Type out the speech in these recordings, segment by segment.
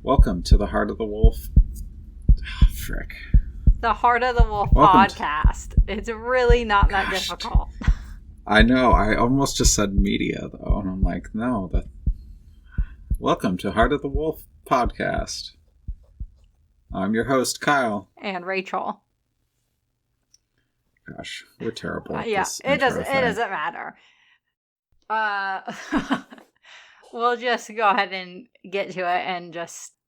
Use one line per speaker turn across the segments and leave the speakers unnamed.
Welcome to the Heart of the Wolf. Frick.
The Heart of the Wolf podcast. It's really not that difficult.
I know. I almost just said media, though. And I'm like, no. Welcome to Heart of the Wolf podcast. I'm your host, Kyle.
And Rachel.
Gosh, we're terrible at
yeah,
this
it doesn't matter. We'll just go ahead and get to it, and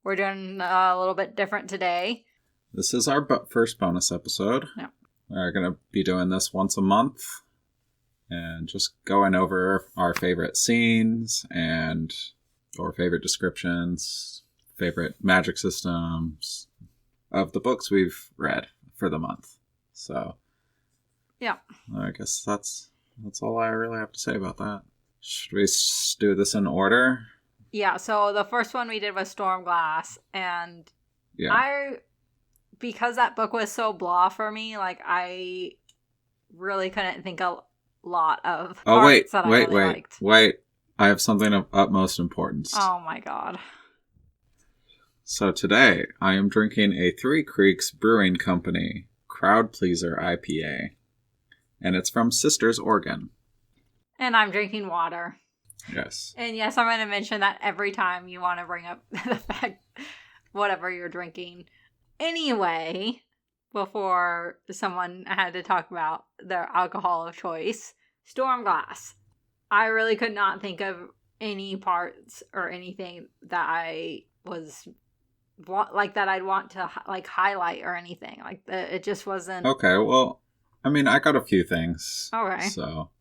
we're doing a little bit different today.
This is our first bonus episode.
Yeah.
We're going to be doing this once a month and just going over our favorite scenes and our favorite descriptions, favorite magic systems of the books we've read for the month. So,
yeah,
I guess that's all I really have to say about that. Should we do this in order?
Yeah, so the first one we did was Stormglass, and because that book was so blah for me, like, I really couldn't think a lot of parts that I really liked.
Wait. I have something of utmost importance.
Oh my god.
So today, I am drinking a Three Creeks Brewing Company Crowd Pleaser IPA. And it's from Sisters, Oregon.
And I'm drinking water.
Yes.
And yes, I'm going to mention that every time you want to bring up the fact, whatever you're drinking. Anyway, before someone had to talk about their alcohol of choice, Stormglass. I really could not think of any parts or anything that I was that I'd want to highlight or anything. It just wasn't.
Okay, well, I mean, I got a few things.
Okay.
So,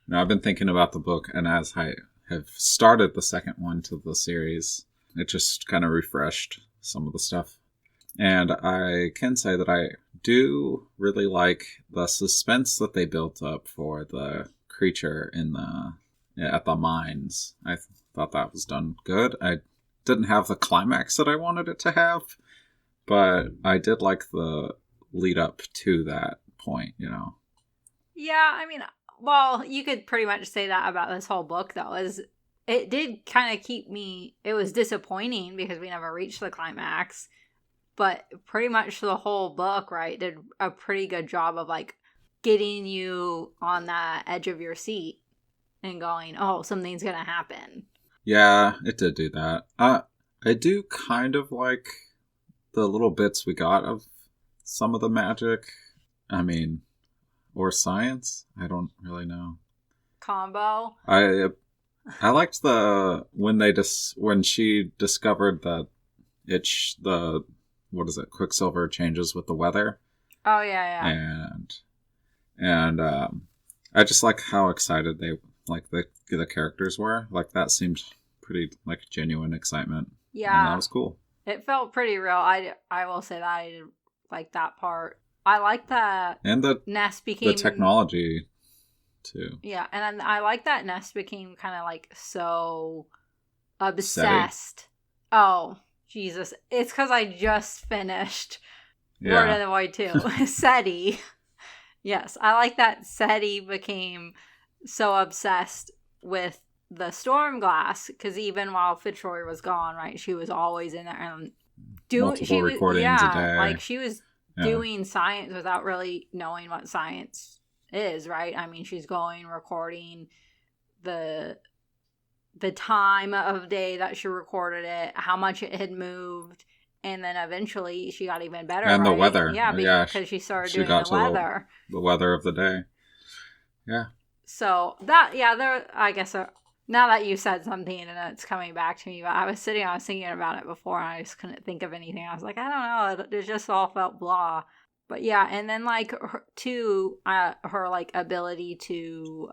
I've been thinking about the book, and as I have started the second one to the series, it just kind of refreshed some of the stuff. And I can say that I do really like the suspense that they built up for the creature at the mines. I thought that was done good. I didn't have the climax that I wanted it to have, but I did like the lead up to that point, Yeah,
I mean, well, you could pretty much say that about this whole book, though, is it did kind of keep me, it was disappointing because we never reached the climax, but pretty much the whole book, right, did a pretty good job of, getting you on that edge of your seat and going, oh, something's gonna happen.
Yeah, it did do that. I do kind of like the little bits we got of some of the magic. I mean, or science. I don't really know.
Combo.
I liked when she discovered that Quicksilver changes with the weather.
Oh yeah.
And I just like how excited the characters were. Like, that seemed pretty genuine excitement.
Yeah,
and that was cool.
It felt pretty real. I will say that I did like that part. I like that.
And
Ness became
the technology too.
Yeah, and I like that Ness became kind of so obsessed.
Seti.
Oh, Jesus. It's because I just finished Word of the Void 2. Seti. Yes, I like that Seti became so obsessed with the Stormglass, because even while Fitzroy was gone, right, she was always in there and
multiple recordings a day.
She was doing science without really knowing what science is, right? I mean, she's recording the time of day that she recorded it, how much it had moved, and then eventually she got even better.
And
right?
the weather.
Yeah, because she started doing the weather.
The weather of the day. Yeah.
So I guess now that you said something and it's coming back to me, but I was thinking about it before and I just couldn't think of anything. I was like, I don't know, it just all felt blah. But yeah, and then her ability to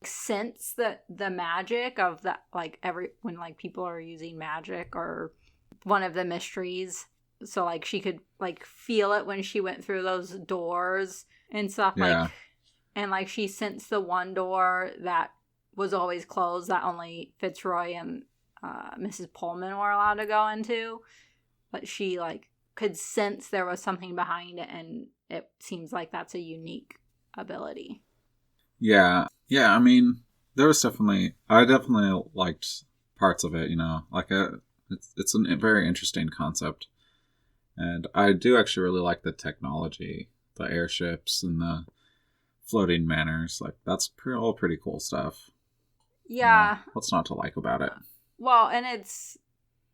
sense the magic of that, when people are using magic, or one of the mysteries. So she could feel it when she went through those doors and stuff. And she sensed the one door that was always closed that only Fitzroy and Mrs. Pullman were allowed to go into. But she could sense there was something behind it, and it seems like that's a unique ability.
Yeah. I mean, I definitely liked parts of it. It's a very interesting concept. And I do actually really like the technology, the airships and the floating manors. Like, that's all pretty cool stuff.
Yeah.
What's not to like about it?
Well, and it's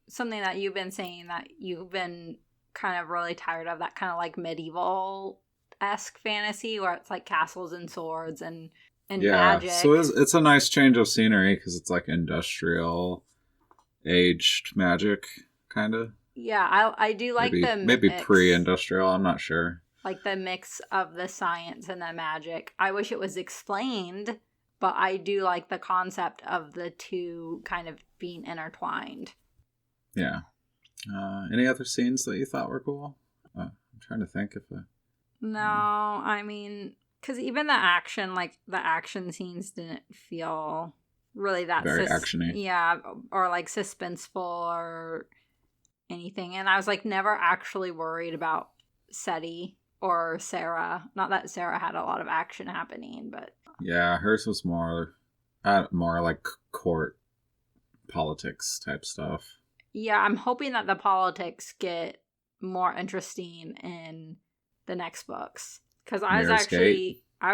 something that you've been saying that you've been kind of really tired of, that kind of like medieval-esque fantasy where it's like castles and swords and magic.
So it's a nice change of scenery because it's like industrial aged magic, kind of.
Yeah, I do like
maybe pre-industrial. I'm not sure.
Like the mix of the science and the magic. I wish it was explained, but I do like the concept of the two kind of being intertwined.
Yeah. Any other scenes that you thought were cool? I'm trying to think if
No, I mean, because even the action scenes didn't feel really that
very actiony.
Yeah, or like suspenseful or anything. And I was like never actually worried about Seti or Sarah. Not that Sarah had a lot of action happening, but
yeah, hers was more like court politics type stuff.
Yeah, I'm hoping that the politics get more interesting in the next books. Because I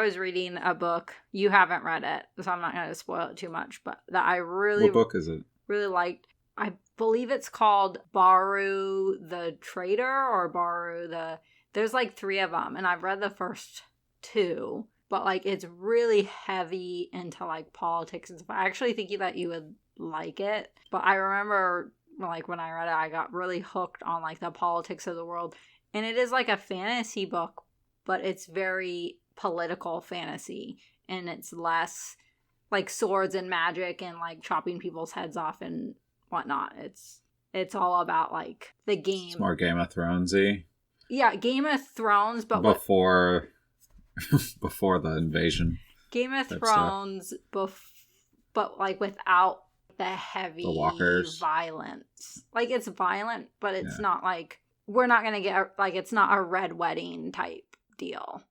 was reading a book. You haven't read it, so I'm not going to spoil it too much. But that I really...
What book is it?
Really liked. I believe it's called Baru the Traitor or Baru the... There's like 3 of them, and I've read the first 2. But like it's really heavy into like politics and stuff. I actually think that you would like it. But I remember like when I read it, I got really hooked on like the politics of the world. And it is like a fantasy book, but it's very political fantasy. And it's less like swords and magic and like chopping people's heads off and whatnot. It's all about like the game.
It's more Game of Thrones-y.
Yeah, Game of Thrones, but
before the invasion.
Game of Thrones, but like without the heavy violence. Like it's violent, but it's not like we're not gonna get like it's not a red wedding type deal,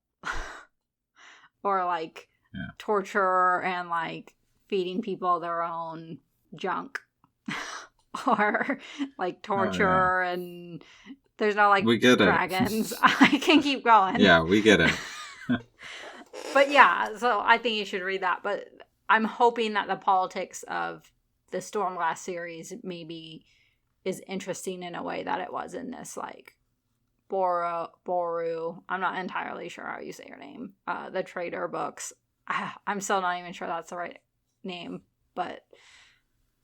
or like torture and like feeding people their own junk, or like torture and there's no like
we get
dragons. I can keep going.
Yeah, we get it.
But yeah, so I think you should read that. But I'm hoping that the politics of the Stormglass series maybe is interesting in a way that it was in this, like, Boru. I'm not entirely sure how you say your name. The Traitor books. I'm still not even sure that's the right name. But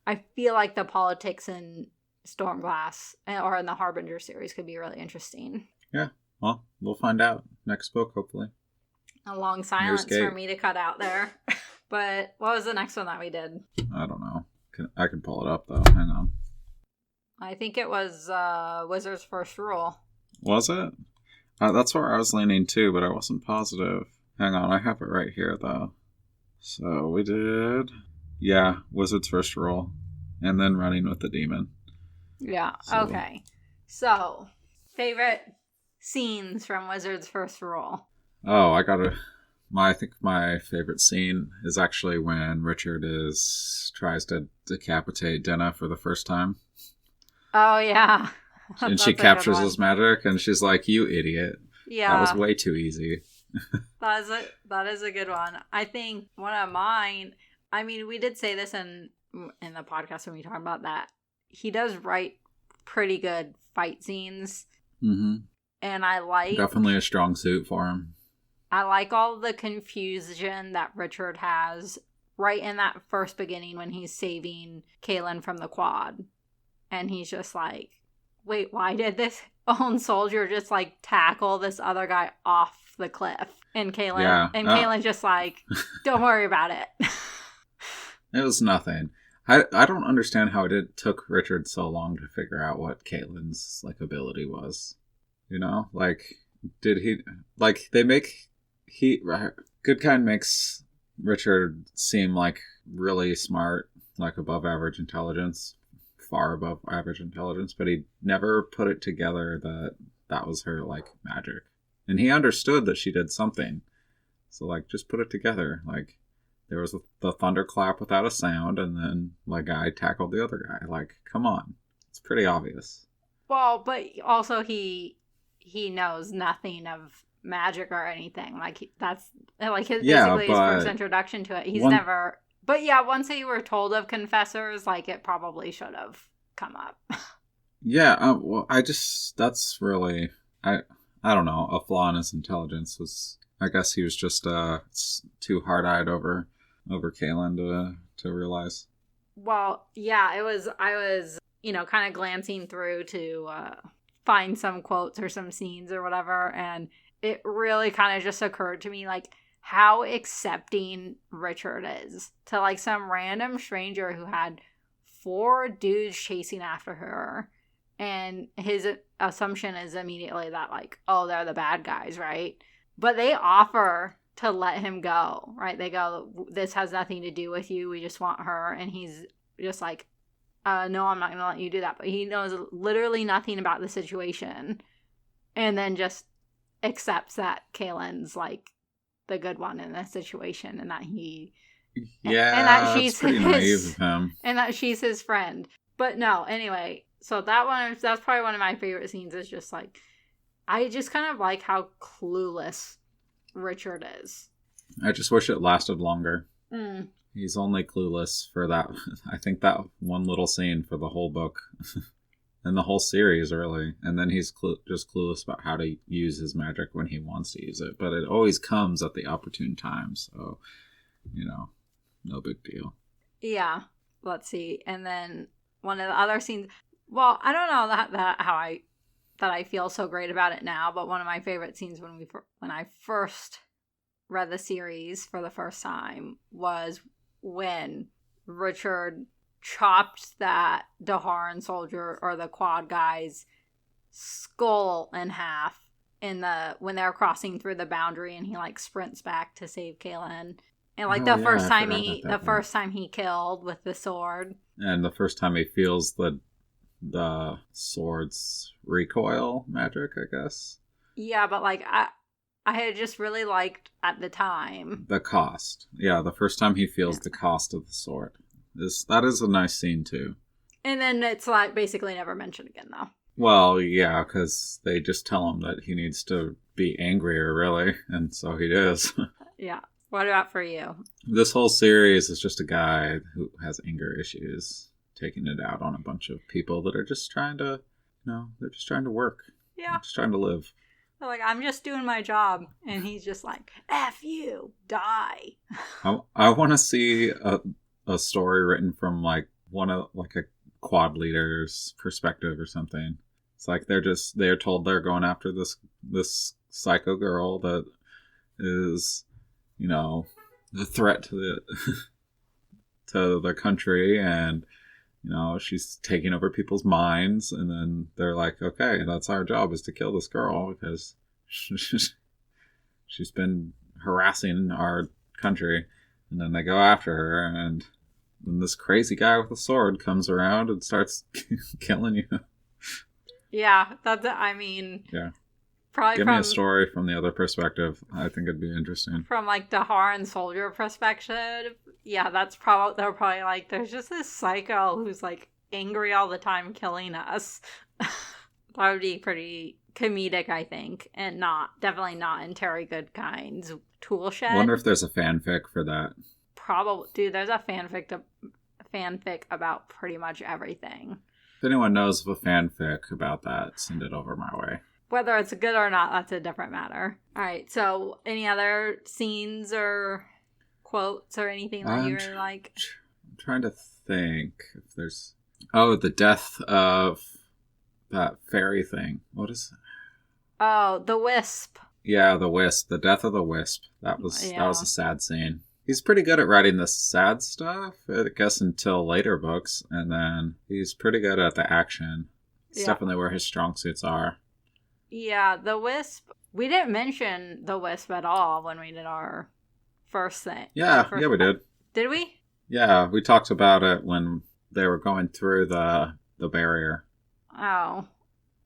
I feel like the politics in Stormglass or in the Harbinger series could be really interesting.
Yeah, well, we'll find out next book, hopefully.
A long silence for me to cut out there. But what was the next one that we did?
I don't know. I can pull it up, though. Hang on.
I think it was Wizard's First Rule.
Was it? That's where I was leaning, too, but I wasn't positive. Hang on, I have it right here, though. So we did... Yeah, Wizard's First Rule. And then Running with the Demon.
Yeah, okay. So, favorite scenes from Wizard's First Rule?
Oh, I think my favorite scene is actually when Richard tries to decapitate Denna for the first time.
Oh, yeah.
And she captures his magic, and she's like, "You idiot.
Yeah.
That was way too easy."
That is a good one. I think one of mine, I mean, we did say this in the podcast when we talked about that. He does write pretty good fight scenes.
Mm-hmm.
And I like...
Definitely a strong suit for him.
I like all the confusion that Richard has right in that first beginning when he's saving Kaelin from the quad. And he's just like, wait, why did this own soldier just like tackle this other guy off the cliff? And Kaelin's just like, don't worry about it.
It was nothing. I don't understand how it took Richard so long to figure out what Caitlin's like ability was. You know, like, did he like Goodkind makes Richard seem like really smart, like above average intelligence, far above average intelligence, but he never put it together that was her like magic, and he understood that she did something. So like, just put it together. Like, there was the thunderclap without a sound, and then like guy tackled the other guy. Like, come on. It's pretty obvious.
Well, but also he knows nothing of magic or anything. Like that's like basically his first introduction to it. He's never. But yeah, once you were told of confessors, like it probably should have come up.
Yeah. Well, that's really I don't know. A flaw in his intelligence was. I guess he was just too hard-eyed over Kaelin to realize.
Well, yeah, I was kind of glancing through to find some quotes or some scenes or whatever, and it really kind of just occurred to me, like, how accepting Richard is to, like, some random stranger who had 4 dudes chasing after her, and his assumption is immediately that, like, oh, they're the bad guys, right? But they offer to let him go, right? They go, this has nothing to do with you. We just want her. And he's just like, no, I'm not going to let you do that. But he knows literally nothing about the situation. And then just accepts that Kaelin's like the good one in this situation. And that he...
Yeah, and that she's pretty naive of him.
And that she's his friend. But no, anyway. So that's probably one of my favorite scenes is just like... I just kind of like how clueless Richard is.
I just wish it lasted longer.
Mm.
He's only clueless for that. I think that one little scene for the whole book. And the whole series, really. And then he's just clueless about how to use his magic when he wants to use it. But it always comes at the opportune time. So, no big deal.
Yeah. Let's see. And then one of the other scenes... Well, I don't know that I feel so great about it now, but one of my favorite scenes when I first read the series for the first time was when Richard chopped that Daharan soldier or the quad guy's skull in half when they're crossing through the boundary, and he like sprints back to save Kaelin. And like first time he killed with the sword.
And the first time he feels the sword's recoil magic, I guess.
Yeah, but like I had just really liked at the time
the cost. Yeah, the first time he feels the cost of the sword. That is a nice scene too.
And then it's like basically never mentioned again though.
Well, yeah, because they just tell him that he needs to be angrier, really, and so he does.
Yeah. What about for you?
This whole series is just a guy who has anger issues, taking it out on a bunch of people that are just trying to, they're just trying to work.
Yeah.
Just trying to live.
They're like, I'm just doing my job. And he's just like, F you, die.
I want to see a story written from like a quad leader's perspective or something. It's like they're told they're going after this psycho girl that is, the threat to the country, and she's taking over people's minds, and then they're like, okay, that's our job, is to kill this girl because she's been harassing our country. And then they go after her, and then this crazy guy with a sword comes around and starts killing you.
Yeah,
yeah.
Probably
Give me a story from the other perspective. I think it'd be interesting.
From like Daharan soldier perspective, yeah, they're probably like, there's just this psycho who's like angry all the time killing us. That would be pretty comedic, I think, and definitely not in Terry Goodkind's Toolshed.
Wonder if there's a fanfic for that.
Probably, dude. There's a fanfic about pretty much everything.
If anyone knows of a fanfic about that, send it over my way.
Whether it's good or not, that's a different matter. All right, so any other scenes or quotes or anything that you really like?
I'm trying to think if there's... Oh, the death of that fairy thing. What is it?
Oh, the Wisp.
Yeah, the Wisp. The death of the Wisp. That was a sad scene. He's pretty good at writing the sad stuff, I guess, until later books, and then he's pretty good at the action. It's definitely where his strong suits are.
Yeah, the Wisp. We didn't mention the Wisp at all when we did our first thing.
Yeah, we did.
Did we?
Yeah, we talked about it when they were going through the barrier.
Oh,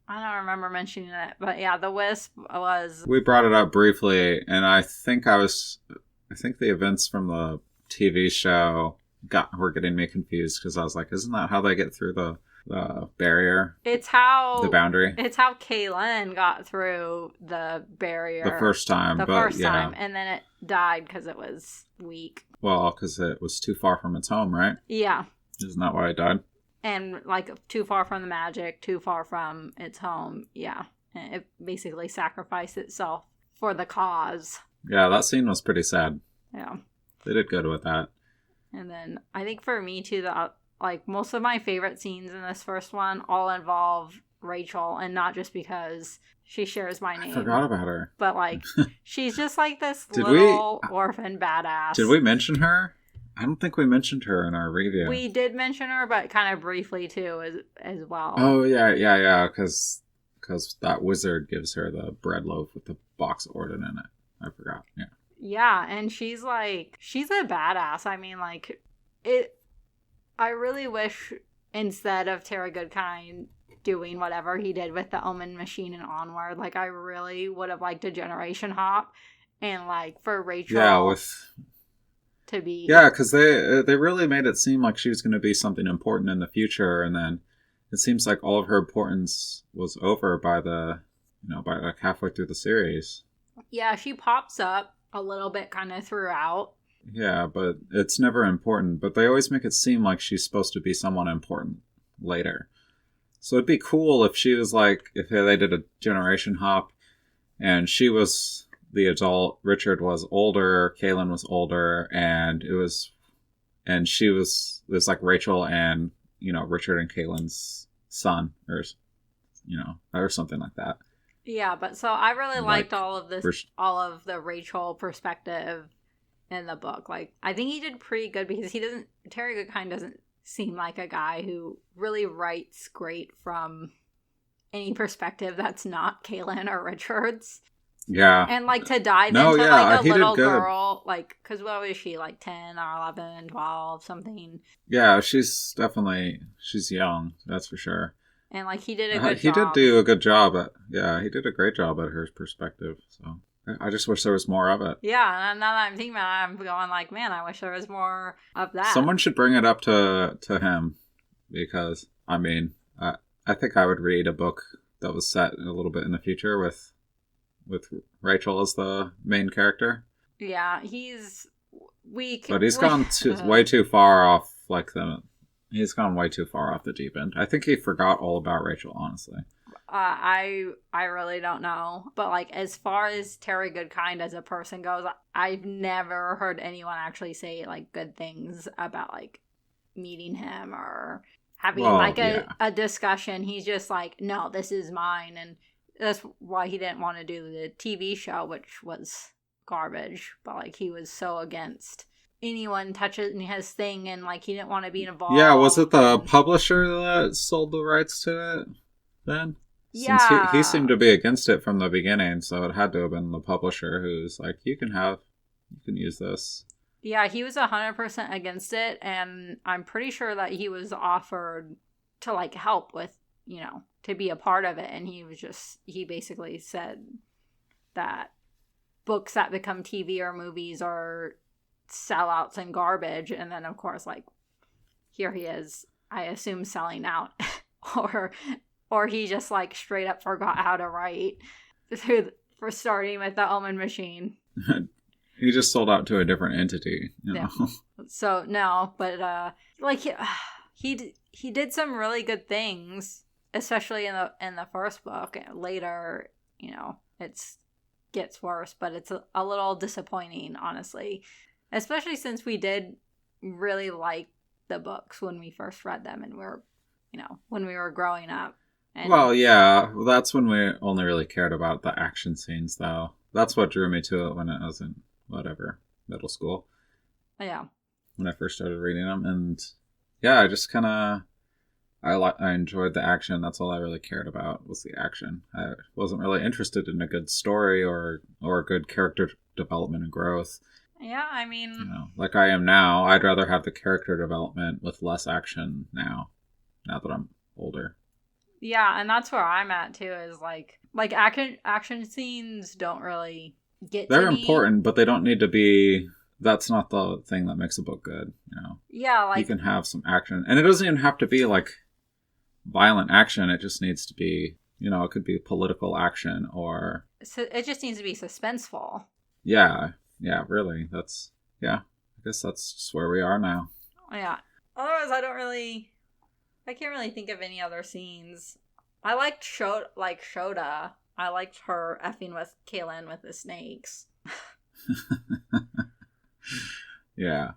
I don't remember mentioning it, but yeah, the Wisp was...
We brought it up briefly, and I think the events from the TV show were getting me confused, because I was like, isn't that how they get through the barrier,
It's how
the boundary.
It's how Kaylin got through the barrier
The first time,
and then it died because it was weak.
Well, because it was too far from its home, right?
Yeah.
Isn't that why it died?
And like too far from the magic, too far from its home. Yeah. And it basically sacrificed itself for the cause.
Yeah, that scene was pretty sad.
Yeah.
They did good with that.
And then I think for me too, like most of my favorite scenes in this first one all involve Rachel, and not just because she shares my name.
I forgot about her.
But like she's just like this little orphan badass.
Did we mention her? I don't think we mentioned her in our review.
We did mention her, but kind of briefly too as well.
Oh yeah, because that wizard gives her the bread loaf with the box of Orden in it. I forgot. Yeah.
Yeah, and she's a badass. I mean, like, I really wish instead of Terry Goodkind doing whatever he did with the Omen Machine and Onward, like, I really would have liked a generation hop, and like for Rachel to be
because they really made it seem like she was going to be something important in the future, and then it seems like all of her importance was over by like halfway through the series.
Yeah, she pops up a little bit kind of throughout.
Yeah, but it's never important. But they always make it seem like she's supposed to be someone important later. So it'd be cool if she was like, if they did a generation hop and she was the adult, Richard was older, Kaylin was older, and it was like Rachel and, Richard and Kaylin's son, or something like that.
Yeah, but so I really liked all of the Rachel perspective in the book. Like, I think he did pretty good because Terry Goodkind doesn't seem like a guy who really writes great from any perspective that's not Kaylin or Richard's.
Yeah.
And like to dive into like a little girl, like, because what was she, like 10 or 11, 12, something?
Yeah, she's young, that's for sure.
And like he did a good job.
He did do a good job he did a great job at her perspective. So I just wish there was more of it.
Yeah, and now that I'm thinking about it, I'm going like, man, I wish there was more of that.
Someone should bring it up to him, because I mean, I think I would read a book that was set a little bit in the future with Rachel as the main character.
Yeah, he's
gone way too far off He's gone way too far off the deep end. I think he forgot all about Rachel, honestly.
I really don't know. But, like, as far as Terry Goodkind as a person goes, I've never heard anyone actually say, like, good things about, like, meeting him or having, a discussion. He's just like, no, this is mine. And that's why he didn't want to do the TV show, which was garbage. But, like, he was so against anyone touching his thing, and like he didn't want to be involved.
Yeah, was it the publisher that sold the rights to it then? Yeah. Since he seemed to be against it from the beginning, so it had to have been the publisher who's like, you can use this.
Yeah, he was 100% against it, and I'm pretty sure that he was offered to like help with, to be a part of it, and he basically said that books that become TV or movies are sellouts and garbage, and then of course, like, here he is, I assume, selling out or he just like straight up forgot how to write for starting with the Omen Machine.
He just sold out to a different entity,
Yeah. So no, but like he did some really good things, especially in the first book. Later, it gets worse, but it's a little disappointing, honestly. Especially since we did really like the books when we first read them, and when we were growing up. And
that's when we only really cared about the action scenes, though. That's what drew me to it when I was in middle school.
Yeah.
When I first started reading them, and I just kind of I enjoyed the action. That's all I really cared about was the action. I wasn't really interested in a good story or a good character development and growth.
Yeah, I mean,
like I am now, I'd rather have the character development with less action now that I'm older.
Yeah, and that's where I'm at too, is like action scenes don't really get
They're
to me.
Important, but they don't need to be, that's not the thing that makes a book good,
Yeah, like
you can have some action, and it doesn't even have to be like violent action. It just needs to be, it could be political action or...
So it just needs to be suspenseful.
Yeah, really. I guess that's just where we are now.
Yeah. Otherwise, I can't really think of any other scenes. I liked Shota. I liked her effing with Kaylin with the snakes.
Yeah.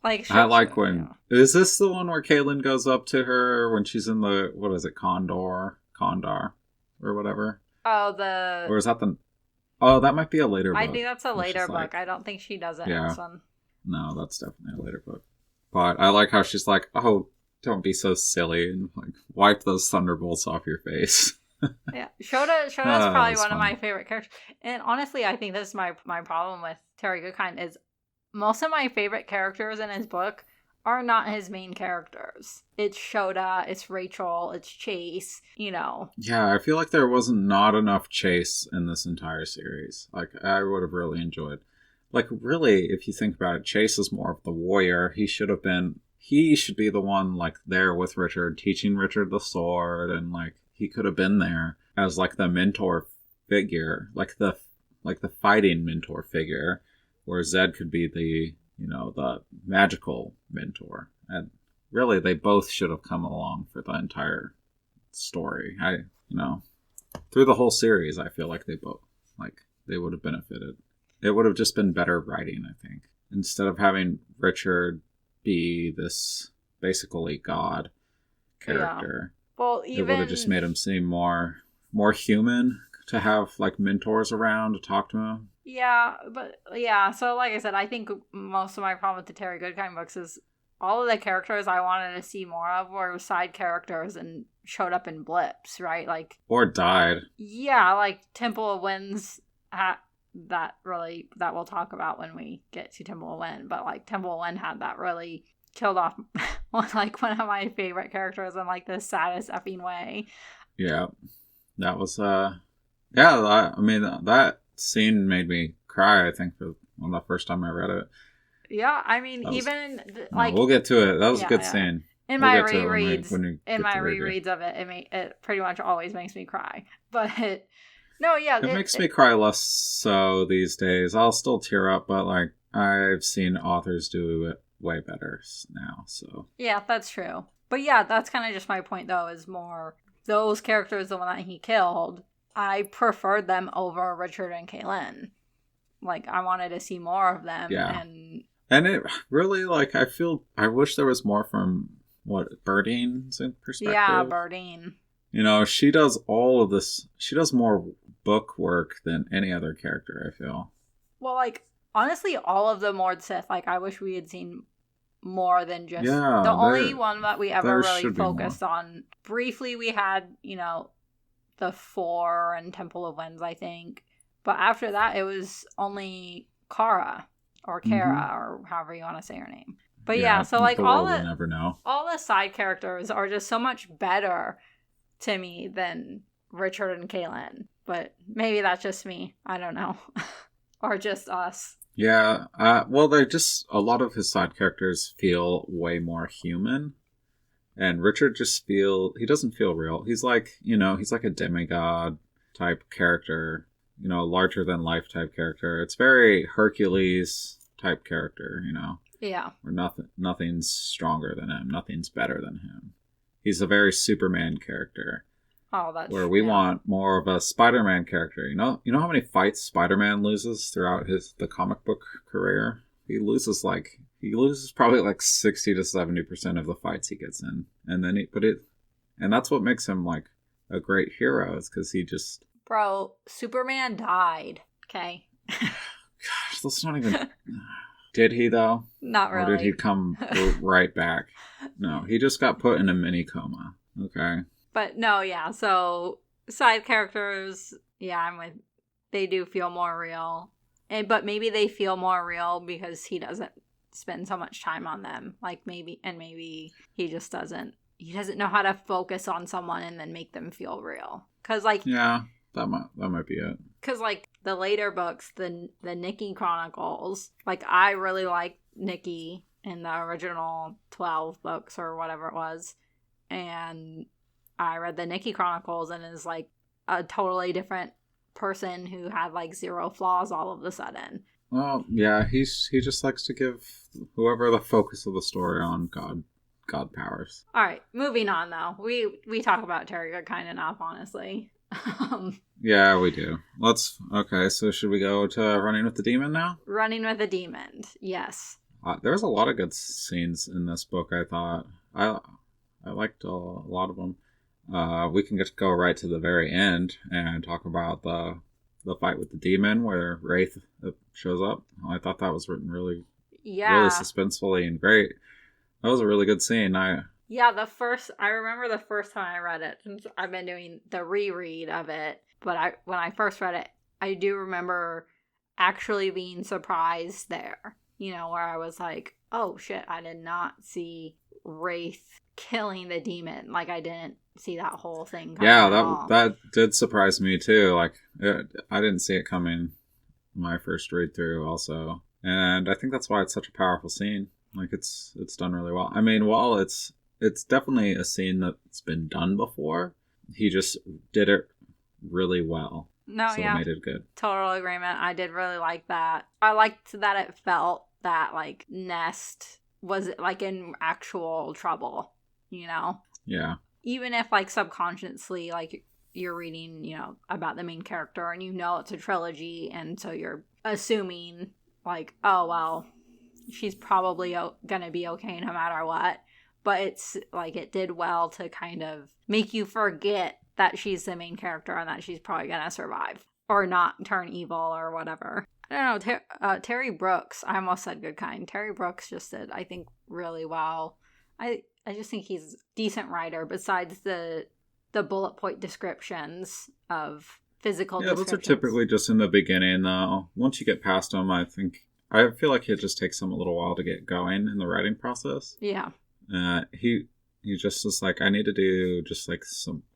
I
like when... Yeah. Is this the one where Kaylin goes up to her when she's in the... What is it? Kondar? Or whatever?
Oh,
Or is that the... Oh, that might be a later book.
I think that's a later book. I don't think she does it in this one.
No, that's definitely a later book. But I like how she's like, oh, don't be so silly, and like wipe those thunderbolts off your face.
Yeah, Shota's probably one of my favorite characters. And honestly, I think this is my problem with Terry Goodkind is most of my favorite characters in his book are not his main characters. It's Shota, it's Rachel, it's Chase,
Yeah, I feel like there wasn't not enough Chase in this entire series. Like, I would have really enjoyed. Like, really, if you think about it, Chase is more of the warrior. He should be the one, like, there with Richard, teaching Richard the sword, and, like, he could have been there as, like, the mentor figure, like the fighting mentor figure, where Zed could be the magical mentor. And really, they both should have come along for the entire story. Through the whole series, I feel like they would have benefited. It would have just been better writing, I think. Instead of having Richard be this basically god character.
Yeah. Well,
it would have just made him seem more human to have like mentors around to talk to him.
Yeah, so like I said, I think most of my problem with the Terry Goodkind books is all of the characters I wanted to see more of were side characters and showed up in blips, right? Like,
or died.
Yeah, like Temple of Winds that we'll talk about when we get to Temple of Wind, but like Temple of Wind had that really killed off like one of my favorite characters in like the saddest effing way.
Yeah. That was I mean that scene made me cry, I think, for the first time I read it.
Yeah, I mean,
we'll get to it. That was a good scene.
In my rereads, of it, it pretty much always makes me cry. But no, yeah,
it makes me cry less so these days. I'll still tear up, but like I've seen authors do it way better now. So
yeah, that's true. But yeah, that's kind of just my point, though. Is more those characters, the one that he killed, I preferred them over Richard and Kaylin. Like, I wanted to see more of them.
Yeah. And it really, like, I wish there was more from, Berdine's perspective?
Yeah, Berdine.
She does all of this. She does more book work than any other character, I feel.
Well, like, honestly, all of the Mord Sith, like, I wish we had seen more than just...
Yeah,
the only one that we ever really focused on. Briefly, we had, the 4 and Temple of Winds, I think. But after that, it was only Kara or Kara or however you want to say her name. But yeah, so like all the side characters are just so much better to me than Richard and Kaylin. But maybe that's just me. I don't know. Or just us.
Yeah. Well, they're just a lot of his side characters feel way more human. And Richard he doesn't feel real. He's like, he's like a demigod type character. Larger than life type character. It's very Hercules type character,
Yeah.
Where nothing's stronger than him. Nothing's better than him. He's a very Superman character.
Oh, that's
where we want more of a Spider-Man character. You know how many fights Spider-Man loses throughout the comic book career? He loses probably like 60 to 70% of the fights he gets in. And then and that's what makes him like a great hero, is because he just...
Bro, Superman died. Okay.
Gosh, let's not even... Did he, though?
Not really.
Or did he come right back? No, he just got put in a mini coma. Okay.
But no, yeah, so side characters, yeah, I'm with... They do feel more real. But maybe they feel more real because he doesn't spend so much time on them. Like, maybe he just doesn't... He doesn't know how to focus on someone and then make them feel real. Because, like...
Yeah. That might be it.
Because, like, the later books, the Nikki Chronicles, like, I really liked Nikki in the original 12 books or whatever it was. and I read the Nikki Chronicles and is like a totally different person who had like zero flaws all of a sudden.
Well, yeah, he just likes to give whoever the focus of the story on God powers.
All right, moving on though. We talk about Terry Goodkind enough, honestly.
Yeah, we do. Okay, so should we go to Running with the Demon now?
Running with the Demon, yes.
There's a lot of good scenes in this book, I thought. I liked a lot of them. We can go right to the very end and talk about the fight with the demon where Wraith shows up. I thought that was written really suspensefully and great. That was a really good scene. I
remember the first time I read it, since I've been doing the reread of it, but when I first read it, I do remember actually being surprised there. You know, where I was like, oh shit, I did not see Wraith killing the demon. Like, I didn't see that whole thing coming.
Yeah, that did surprise me too. Like, I didn't see it coming my first read through also. And I think that's why it's such a powerful scene. Like, it's done really well. I mean, while it's definitely a scene that's been done before, he just did it really well.
No,
so
yeah.
It made it good.
Total agreement. I did really like that. I liked that it felt that, like, Nest was, like, in actual trouble, you know?
Yeah.
Even if, like, subconsciously, like, you're reading, you know, about the main character and you know it's a trilogy, and so you're assuming, like, oh, well, she's probably gonna be okay no matter what. But it's, like, it did well to kind of make you forget that she's the main character and that she's probably gonna survive. Or not turn evil or whatever. I don't know, Terry Brooks, I almost said Goodkind. Terry Brooks just did, I think, really well. I just think he's a decent writer, besides the bullet point descriptions of physical descriptions.
Yeah, those are typically just in the beginning, though. Once you get past them, I feel like it just takes him a little while to get going in the writing process.
Yeah.
He just is like, I need to do just like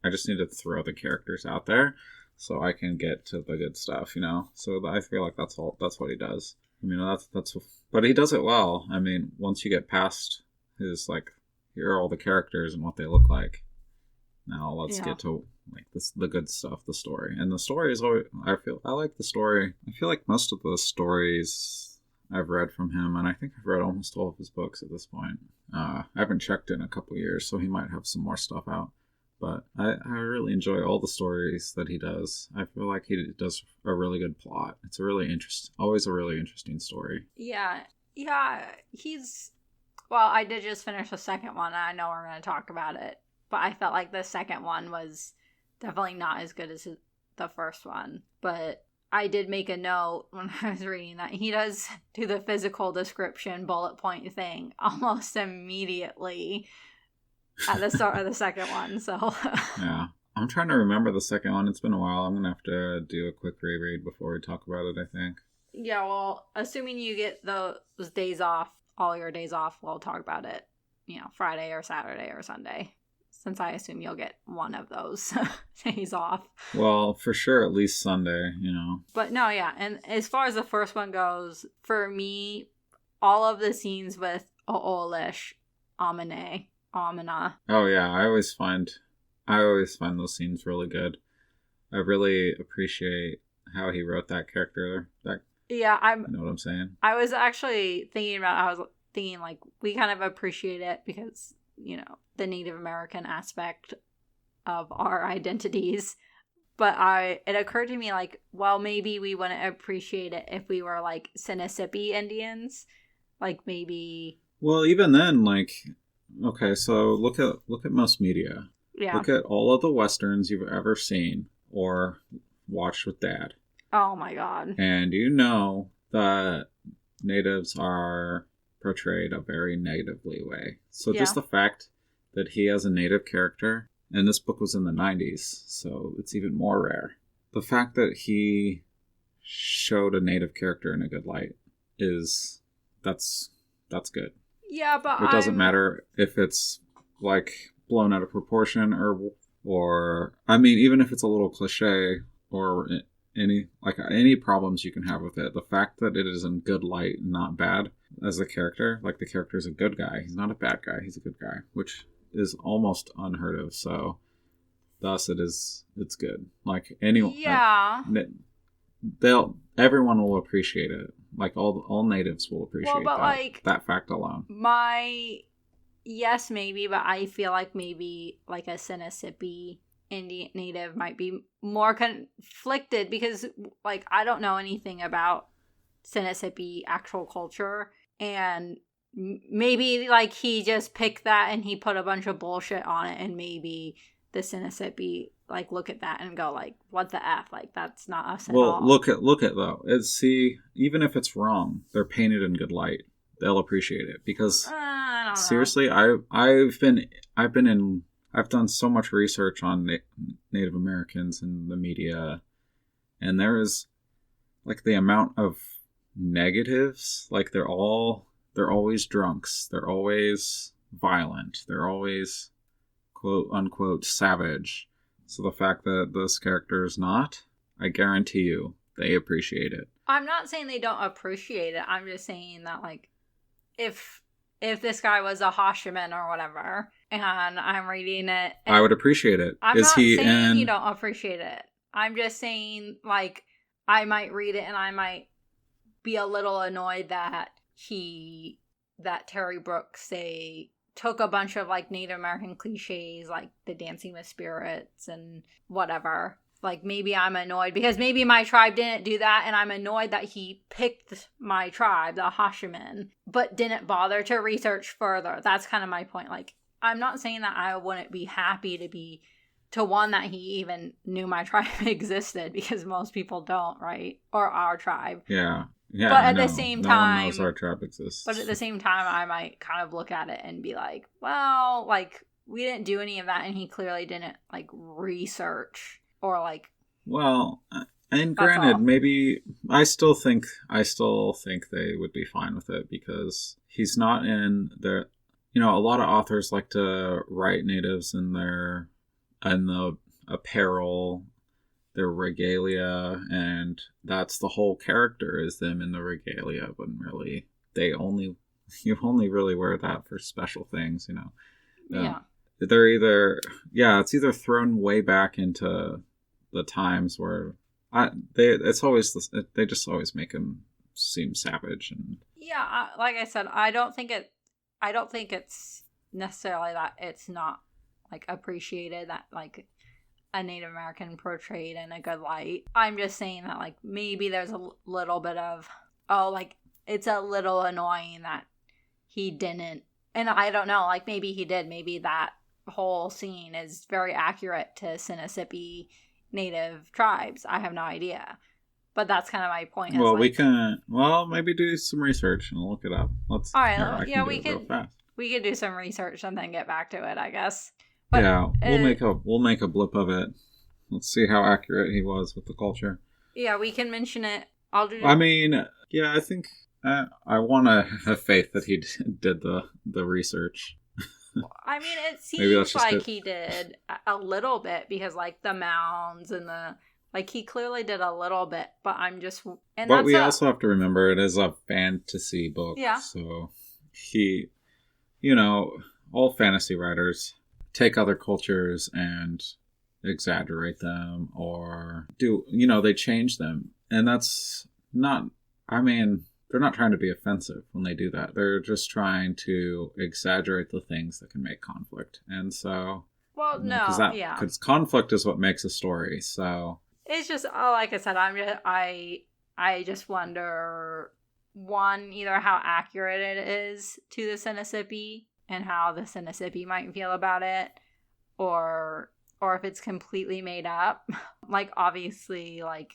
I just need to throw the characters out there so I can get to the good stuff, you know? So I feel like that's what he does. I mean, but he does it well. I mean, once you get past his, like, here are all the characters and what they look like. Now let's get to, like, the good stuff, the story. And the story is always, I like the story. I feel like most of the stories I've read from him, and I think I've read almost all of his books at this point. I haven't checked in a couple years, so he might have some more stuff out. But I really enjoy all the stories that he does. I feel like he does a really good plot. It's always a really interesting story.
Yeah, well, I did just finish the second one, and I know we're going to talk about it. But I felt like the second one was definitely not as good as the first one. But I did make a note when I was reading that he does do the physical description bullet point thing almost immediately at the start of the second one. So
yeah, I'm trying to remember the second one. It's been a while. I'm gonna have to do a quick reread before we talk about it, I think.
Yeah, well, assuming you get those days off, all your days off, we'll talk about it, you know, Friday or Saturday or Sunday, since I assume you'll get one of those days off.
Well, for sure, at least Sunday, you know.
But no, yeah, and as far as the first one goes, for me, all of the scenes with Oolish, Amina.
Oh yeah, I always find those scenes really good. I really appreciate how he wrote that character. You know what I'm saying?
I was actually thinking like, we kind of appreciate it because, you know, the Native American aspect of our identities. But it occurred to me, like, well, maybe we wouldn't appreciate it if we were, like, Sinisippi Indians. Like, maybe.
Well, even then, like, okay, so look at most media.
Yeah.
Look at all of the Westerns you've ever seen or watched with Dad.
Oh my God.
And you know that natives are portrayed a very negatively way. So just the fact that he has a native character, and this book was in the 90s, so it's even more rare. The fact that he showed a native character in a good light that's good.
Yeah, but
it doesn't matter if it's, like, blown out of proportion or I mean, even if it's a little cliche or any problems you can have with it, the fact that it is in good light and not bad as a character, like, the character is a good guy. He's not a bad guy. He's a good guy, which is almost unheard of. So thus it's good. Like anyone,
Yeah.
everyone will appreciate it. Like all natives will appreciate
but
that,
like
that fact alone.
Yes, maybe, but I feel like maybe like a Sinisippi Indian native might be more conflicted because like I don't know anything about Sinisippi actual culture, and maybe like he just picked that and he put a bunch of bullshit on it, and maybe the Sinisippi like look at that and go like, what the F, like that's not us at all.
Look at though. Even if it's wrong, they're painted in good light. They'll appreciate it because
I don't
seriously,
know.
I've done so much research on Native Americans in the media, and there is like the amount of negatives. Like they're always drunks. They're always violent. They're always quote unquote savage. So the fact that this character is not, I guarantee you, they appreciate it.
I'm not saying they don't appreciate it. I'm just saying that like if this guy was a Hashiman or whatever, and I'm reading it,
I would appreciate it.
I'm not saying you don't appreciate it. I'm just saying like I might read it and I might be a little annoyed that Terry Brooks took a bunch of like Native American cliches like the dancing with spirits and whatever. Like maybe I'm annoyed because maybe my tribe didn't do that, and I'm annoyed that he picked my tribe, the Hashiman, but didn't bother to research further. That's kind of my point. Like I'm not saying that I wouldn't be happy to one that he even knew my tribe existed, because most people don't, right? Or our tribe.
Yeah. Yeah,
but at the same time,
no one knows our tribe exists.
But at the same time, I might kind of look at it and be like, well, like we didn't do any of that, and he clearly didn't like research or like.
Well, and granted, maybe I still think they would be fine with it because he's not in their. You know, a lot of authors like to write natives in the apparel, their regalia, and that's the whole character is them in the regalia. When really you only really wear that for special things, you know.
Yeah.
They're it's either thrown way back into the times where they just always make him seem savage and.
Yeah, like I said, I don't think it's necessarily that it's not like appreciated that like a Native American portrayed in a good light. I'm just saying that like maybe there's a little bit of like it's a little annoying that he didn't, and I don't know, like maybe he did, maybe that whole scene is very accurate to Sinisippi Native tribes. I have no idea, but that's kind of my point.
Well, we can maybe do some research and look it up. All
right, we could do some research and then get back to it, I guess.
But, we'll make a blip of it. Let's see how accurate he was with the culture.
Yeah, we can mention it.
I think I want to have faith that he did the research.
I mean, it seems like he did a little bit because, like, the mounds and he clearly did a little bit. But I'm just,
but we also have to remember it is a fantasy book.
Yeah.
So he, all fantasy writers take other cultures and exaggerate them or they change them. And that's not, they're not trying to be offensive when they do that. They're just trying to exaggerate the things that can make conflict. And so, because conflict is what makes a story. So
it's just, like I said, I just wonder, one, either how accurate it is to the Sinisippi and how the Sinisippi might feel about it, or if it's completely made up. Like, obviously, like,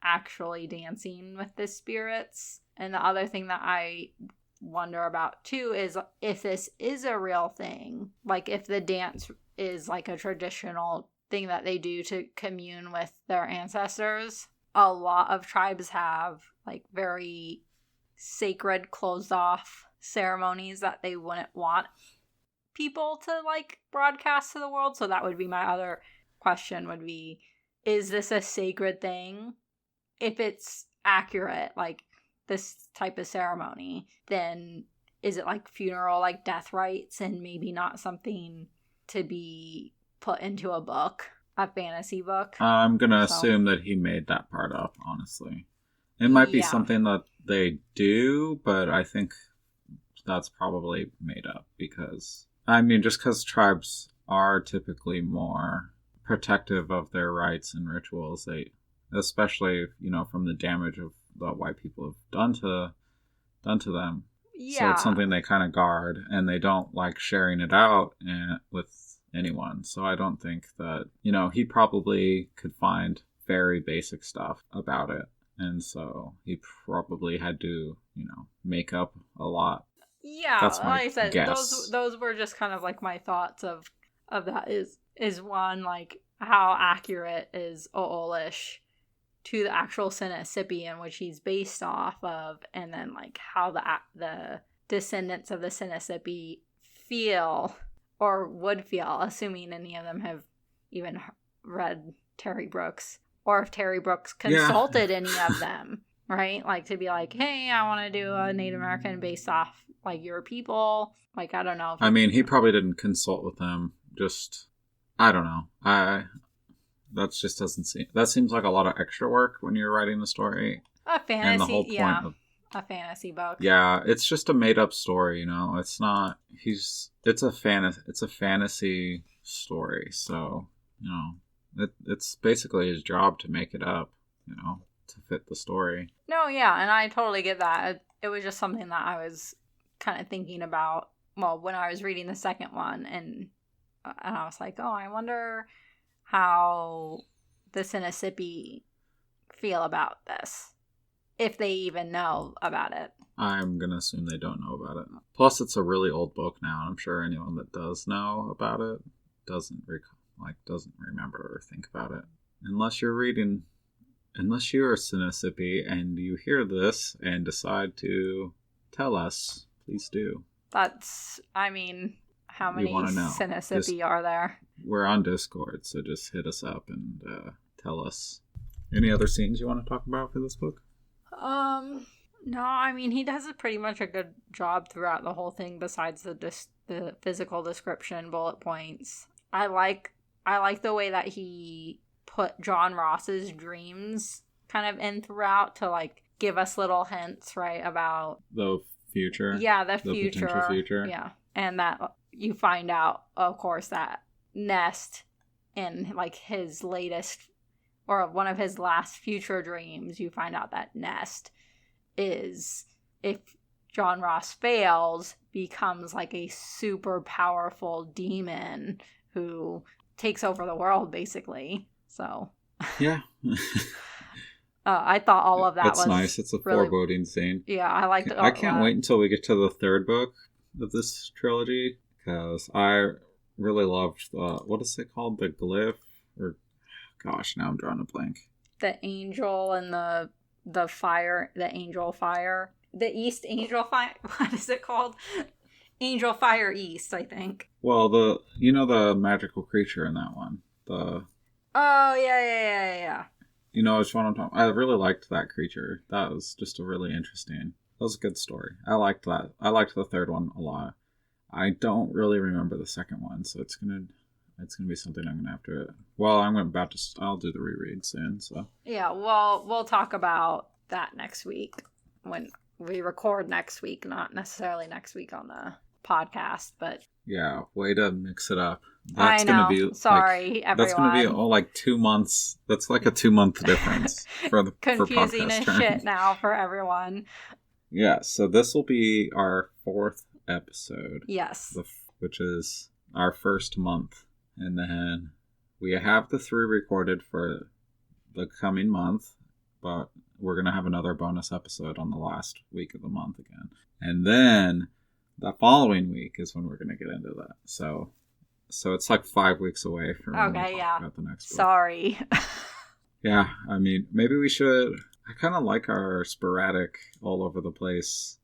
actually dancing with the spirits. And the other thing that I wonder about, too, is if this is a real thing. Like, if the dance is, like, a traditional thing that they do to commune with their ancestors. A lot of tribes have, like, very sacred, closed-off ceremonies that they wouldn't want people to like broadcast to the world. So that would be my other question, would be, is this a sacred thing? If it's accurate, like this type of ceremony, then is it like funeral, like death rites, and maybe not something to be put into a book, a fantasy book.
I'm going to assume that he made that part up, honestly. It might be something that they do, but I think that's probably made up because, I mean, just because tribes are typically more protective of their rights and rituals, they, especially, you know, from the damage of that white people have done to them.
Yeah.
So it's something they kind of guard, and they don't like sharing it out with anyone. So I don't think that, you know, he probably could find very basic stuff about it. And so he probably had to, you know, make up a lot.
Yeah,
That's my
like I said,
guess.
those were just kind of like my thoughts of that is one, like, how accurate is Oolish to the actual Sinisippi in which he's based off of, and then like how the descendants of the Sinisippi feel or would feel, assuming any of them have even read Terry Brooks, or if Terry Brooks consulted any of them, right? Like to be like, hey, I want to do a Native American based off like your people. Like, I don't know.
I mean, he probably didn't consult with them. Just, I don't know. That just doesn't seem. That seems like a lot of extra work when you're writing the story.
A fantasy,
and the whole point of,
a fantasy book.
Yeah, it's just a made up story. You know, it's not. It's a fantasy story. So you know, it's basically his job to make it up. You know, to fit the story.
No, yeah, and I totally get that. It was just something that I was kind of thinking about. Well, when I was reading the second one, and I was like, oh, I wonder how the Sinisippi feel about this, if they even know about it.
I'm gonna assume they don't know about it. Plus, it's a really old book now, and I'm sure anyone that does know about it doesn't remember or think about it. Unless you're a Sinisippi and you hear this and decide to tell us, please do.
That's, I mean, how many Sinisippi are there?
We're on Discord, so just hit us up and tell us. Any other scenes you want to talk about for this book?
No, I mean, he does pretty much a good job throughout the whole thing, besides the physical description, bullet points. I like the way that he put John Ross's dreams kind of in throughout to like give us little hints, right, about
the future.
Yeah, the future.
Potential future.
Yeah, and that you find out, of course, that Nest in like his latest or one of his last future dreams, you find out that Nest is, if John Ross fails, becomes like a super powerful demon who takes over the world, basically. So
yeah.
I thought all of that was
nice. It's a
really
foreboding scene.
Yeah, I liked it.
I can't wait until we get to the third book of this trilogy, because I really loved what is it called? The Glyph? Or gosh, now I'm drawing a blank.
The angel and the fire, the angel fire. The East Angel Fire. What is it called? Angel Fire East, I think.
Well, the magical creature in that one.
Oh, yeah.
You know which one I'm talking about? I really liked that creature. That was just a really interesting. That was a good story. I liked that. I liked the third one a lot. I don't really remember the second one, so it's gonna be something I'm gonna have to. Well, I'll do the reread soon. So
yeah, well, we'll talk about that next week when we record next week, not necessarily next week on the podcast, but
yeah, way to mix it up.
That's gonna be everyone.
That's gonna be like 2 months. That's like a 2-month difference for the
confusing
for
as shit now for everyone.
Yeah, so this will be our 4th episode.
Yes,
which is our first month, and then we have the 3 recorded for the coming month, but we're gonna have another bonus episode on the last week of the month again, and then the following week is when we're gonna get into that. So it's like 5 weeks away from when we talk about the next book.
Sorry.
Yeah, I mean, maybe we should. I kind of like our sporadic, all over the place,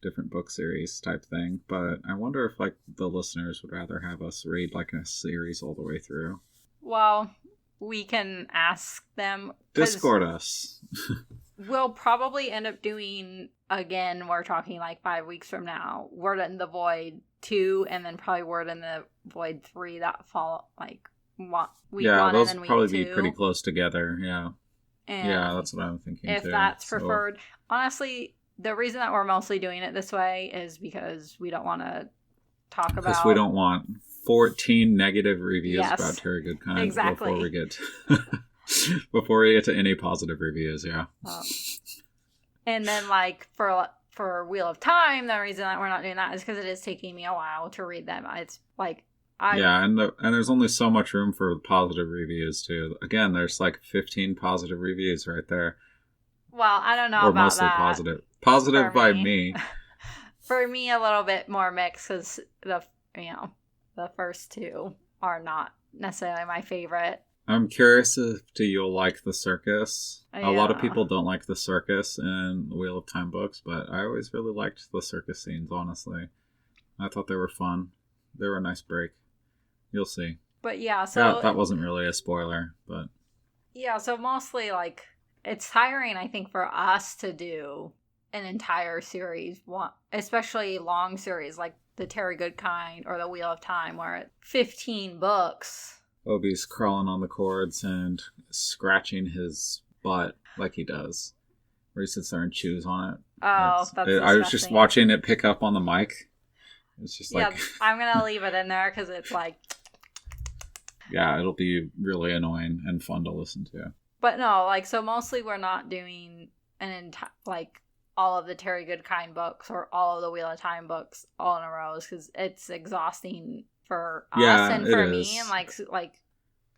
different book series type thing, but I wonder if like the listeners would rather have us read like a series all the way through.
Well, we can ask them.
Discord us.
We'll probably end up doing, again, we're talking like 5 weeks from now, Word in the Void 2, and then probably Word in the Void 3 that fall like week 1
those
and then week
probably
2.
be pretty close together. Yeah.
And
Yeah, that's what I'm thinking
if
too.
that's
So-
preferred. Honestly, the reason that we're mostly doing it this way is because we don't want to talk about...
Because we don't want 14 negative reviews
Yes,
about Terry Goodkind
exactly.
before we get to any positive reviews. Yeah.
And then like for Wheel of Time, the reason that we're not doing that is because it is taking me a while to read them. It's like
and there's only so much room for positive reviews too. Again, there's like 15 positive reviews right there.
Well, I don't know
or
about
mostly
that.
positive
For
by
me.
me.
For me, a little bit more mixed because the first 2 are not necessarily my favorite.
I'm curious if you'll like The Circus. A lot of
Yeah.
people don't like The Circus in the Wheel of Time books, but I always really liked the circus scenes, honestly. I thought they were fun. They were a nice break. You'll see.
But yeah, so
that wasn't really a spoiler, but...
Yeah, so mostly like it's tiring, I think, for us to do an entire series, especially long series like the Terry Goodkind or the Wheel of Time, where it's 15 books.
Obi's crawling on the cords and scratching his butt like he does, where he sits there and chews on it.
Oh, that's disgusting.
I was just watching it pick up on the mic. It's just like...
I'm going to leave it in there because it's like...
Yeah, it'll be really annoying and fun to listen to.
But no, like, so mostly we're not doing like all of the Terry Goodkind books or all of the Wheel of Time books all in a row because it's exhausting for us and for me, and like.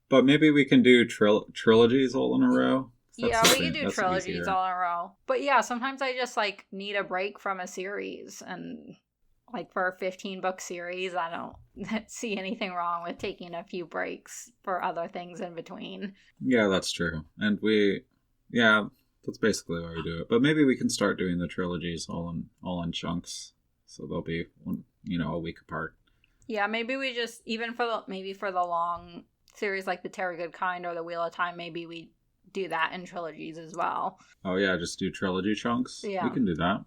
But maybe we can do trilogies all in a row.
We can do trilogies all in a row. But yeah, sometimes I just like need a break from a series, and like for a 15-book series, I don't see anything wrong with taking a few breaks for other things in between. Yeah,
that's true. And that's basically why we do it. But maybe we can start doing the trilogies all in chunks, so they'll be a week apart.
Yeah, maybe we just even for the long series like the Terry Goodkind or the Wheel of Time, maybe we do that in trilogies as well.
Oh yeah, just do trilogy chunks.
Yeah,
we can do that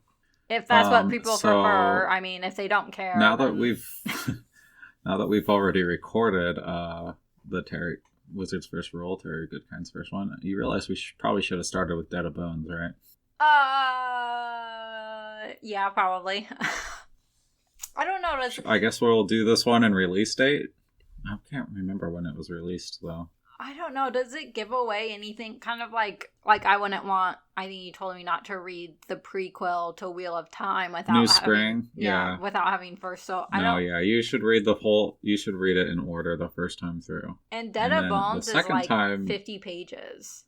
if that's what people prefer. I mean, if they don't care.
Now that we've already recorded the Wizard's First Rule, Terry Goodkind's first one, you realize we probably should have started with Dead of Bones, right?
Yeah, probably. I don't know.
I guess we'll do this one in release date. I can't remember when it was released, though.
I don't know. Does it give away anything? Kind of like I wouldn't want... I think you told me not to read the prequel to Wheel of Time without
New Spring? Yeah.
Without having first. So
you should read you should read it in order the first time through.
And Dead of Bones is like 50 pages.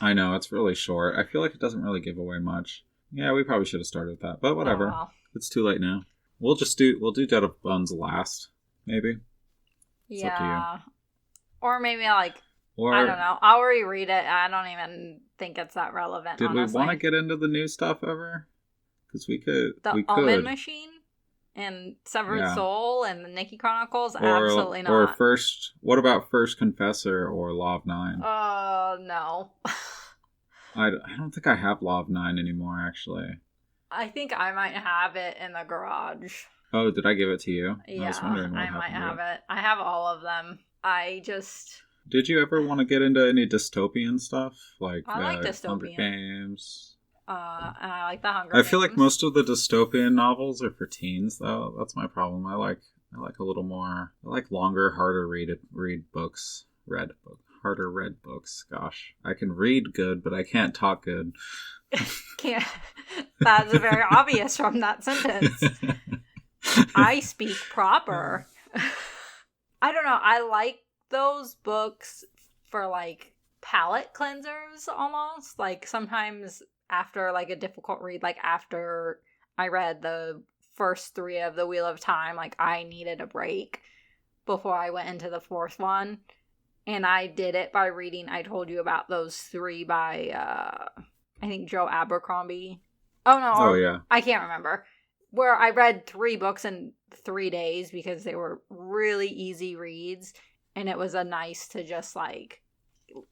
I know, it's really short. I feel like it doesn't really give away much. Yeah, we probably should have started with that. But whatever.
Oh, well.
It's too late now. We'll do Dead of Bones last, maybe. It's up to you.
Or maybe I don't know. I'll reread it. I don't even think it's that relevant.
Did
honestly.
we want to get into the new stuff ever? Because we could.
The Omen Machine and Severed Soul and the Nikki Chronicles? Absolutely not.
Or what about First Confessor or Law of Nine?
No.
I don't think I have Law of Nine anymore, actually.
I think I might have it in the garage.
Oh, did I give it to you?
Yeah,
I was wondering what
I might have it. I have all of them. Did
you ever want to get into any dystopian stuff?
I like dystopian.
Hunger Games.
And I like the Hunger Games.
I feel like most of the dystopian novels are for teens, though. That's my problem. I like a little more... I like longer, harder read books. Harder read books. Gosh. I can read good, but I can't talk good.
Can't. That's very obvious from that sentence. I speak proper. I don't know. I like those books for palate cleansers almost. Sometimes after a difficult read, after I read the first 3 of the Wheel of Time, I needed a break before I went into the 4th one. And I did it by reading, I told you about those 3 by, I think Joe Abercrombie. Oh no.
Oh yeah.
I can't remember. Where I read 3 books in 3 days because they were really easy reads. And it was nice to just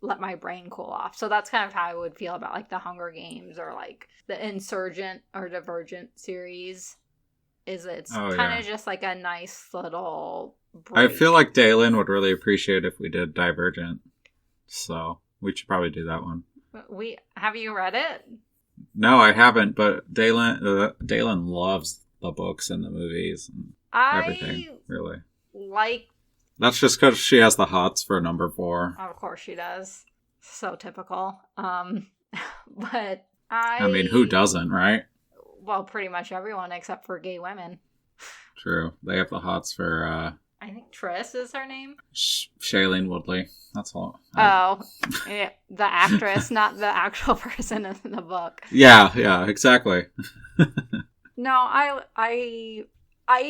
let my brain cool off. So that's kind of how I would feel about the Hunger Games or the Insurgent or Divergent series. it's
Oh,
kind
yeah.
of just like a nice little
I
break.
feel like Dalen would really appreciate if we did Divergent. So we should probably do that one.
Have you read it?
No, I haven't, but Dalen loves the books and the movies and everything,
I
really.
like,
That's just because she has the hots for number 4.
of course she does. So typical. But
I mean, who doesn't, right?
Well, pretty much everyone except for gay women.
True. They have the hots for
I think Triss is her name.
Shailene Woodley. That's all.
Oh, yeah, the actress, not the actual person in the book.
Yeah, exactly.
No, I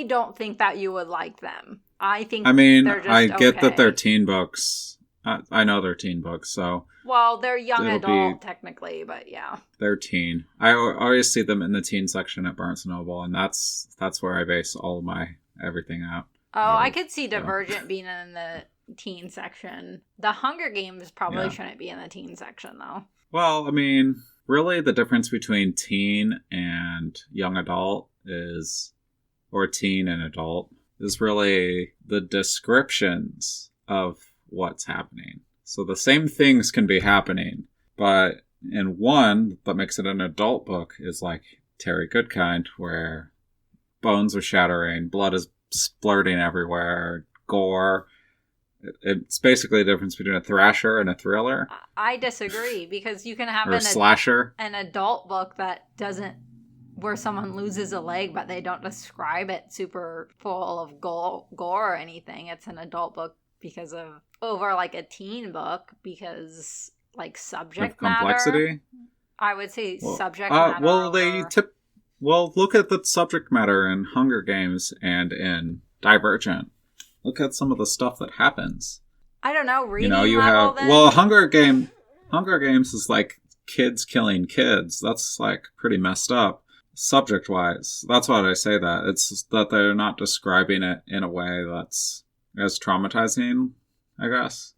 don't think that you would like them. I think
I mean,
they're just
I get that they're
okay.
teen books. I know they're teen books, so
Well, they're young
It'll
adult
be-
technically, but yeah.
they're teen. I always see them in the teen section at Barnes & Noble, and that's where I base all of my everything out.
Oh, I
Oh,
could see
yeah.
Divergent being in the teen section. The Hunger Games probably
Yeah.
shouldn't be in the teen section though.
Well, I mean, really the difference between teen and young adult or teen and adult, is really the descriptions of what's happening. So the same things can be happening, but in one that makes it an adult book is like Terry Goodkind, where bones are shattering, blood is splurting everywhere, gore. It's basically the difference between a thrasher and a thriller,
I disagree because you can have
or a slasher.
an adult book that doesn't, where someone loses a leg but they don't describe it super full of gore or anything. It's an adult book because of over like a teen book because like
Of
subject
complexity.
matter. I would say
Well,
subject matter.
look at the subject matter in Hunger Games and in Divergent. Look at some of the stuff that happens.
I don't know. Reading
You
level,
have
then?
Hunger Games is like kids killing kids. That's like pretty messed up subject wise. That's why I say that. It's that they're not describing it in a way that's as traumatizing, I guess.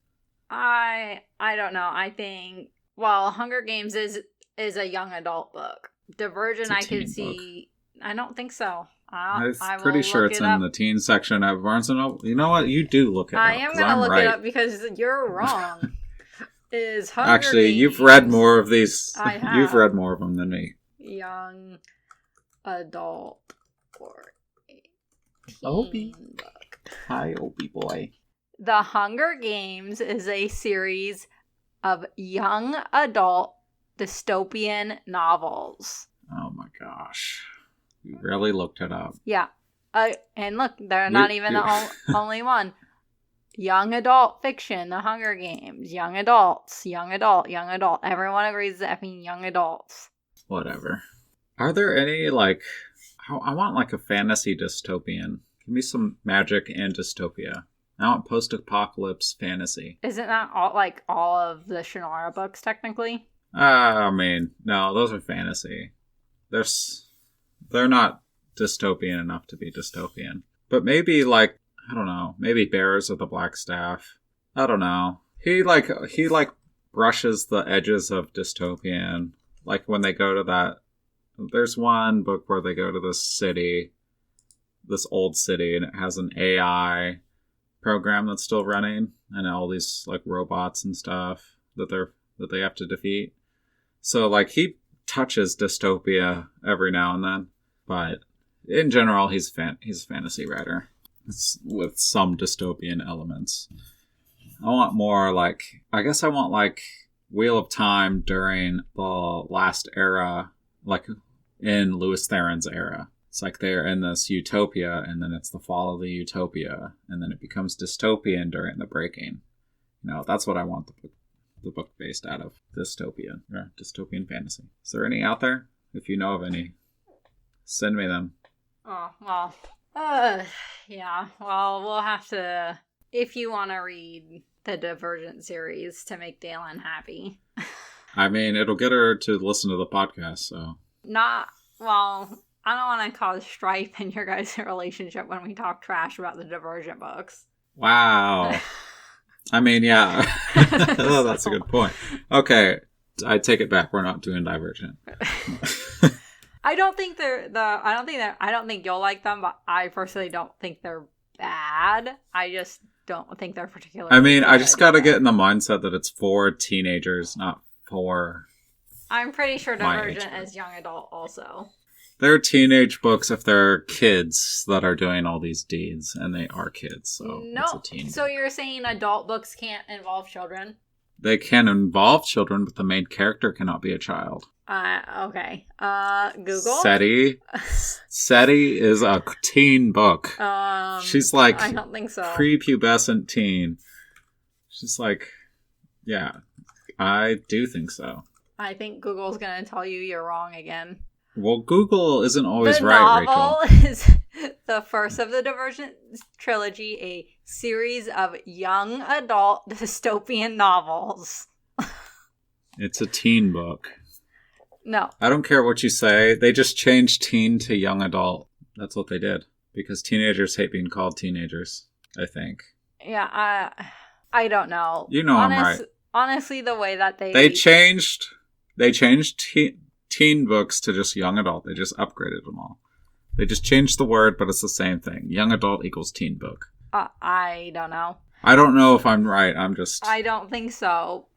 I don't know. I think Hunger Games is a young adult book. Divergent,
It's a
I could
teen
see. I don't think so.
I'm
I will
pretty sure
look
it's
it
in
up.
the teen section of Barnes & Noble. You know what? You do look it
I
up.
am
'cause
gonna
I'm
look
right.
it up because you're wrong. Is Hunger
Actually,
Games
you've read more of these.
I have.
You've read more of them than me.
young adult or a
Opie.
teen book?
Hi, Opie boy.
The Hunger Games is a series of young adult dystopian novels.
Oh my gosh. You really looked it up.
Yeah. And look, they're not even the only one. Young adult fiction, The Hunger Games, young adults, young adult. Everyone agrees that effing young adults.
Whatever. Are there any, like... I want, like, a fantasy dystopian. Give me some magic and dystopia. I want post-apocalypse fantasy.
Isn't that all of the Shannara books technically?
I mean, no, those are fantasy. They're not dystopian enough to be dystopian. But maybe, like, I don't know, maybe Bearers of the Black Staff. I don't know. He brushes the edges of dystopian. Like when they go to that, there's one book where they go to this city, this old city, and it has an AI program that's still running, and all these like robots and stuff that they have to defeat. So like he touches dystopia every now and then, but in general, he's a fantasy writer with some dystopian elements. I want more like, I guess I want like Wheel of Time during the last era, like in Lewis Theron's era. It's like they're in this utopia, and then it's the fall of the utopia, and then it becomes dystopian during the breaking. That's what I want the book based out of. Dystopian fantasy. Is there any out there? If you know of any, send me them.
Oh, well. Yeah. Well, we'll have to, if you want to read the Divergent series to make Dalen happy.
I mean, it'll get her to listen to the podcast, so.
I don't want to cause strife in your guys' relationship when we talk trash about the Divergent books.
Wow. I mean, yeah. Oh, that's a good point. Okay, I take it back. We're not doing Divergent.
I don't think I don't think you'll like them, but I personally don't think they're bad. I just don't think they're particularly
I mean, I just gotta
good.
get in the mindset that it's for teenagers, not for...
I'm pretty sure
my age
Divergent
group.
is young adult also.
They're teenage books if they're kids that are doing all these deeds, and they are kids, so it's a teen
So
book.
you're saying adult books can't involve children?
They can involve children, but the main character cannot be a child.
Okay. Google?
SETI is a teen book. She's like
I don't think so.
prepubescent teen. She's like, yeah, I do think so.
I think Google's gonna tell you you're wrong again.
Well, Google isn't always
The
right, Rachel.
novel is the first of the Divergent trilogy, a series of young adult dystopian novels.
It's a teen book.
No.
I don't care what you say. They just changed teen to young adult. That's what they did. Because teenagers hate being called teenagers, I think.
Yeah, I don't know.
You know I'm right.
Honestly, the way that
They changed teen books to just young adult. They just upgraded them all. They just changed the word, but it's the same thing. Young adult equals teen book.
I don't know.
I don't know if I'm right.
I don't think so.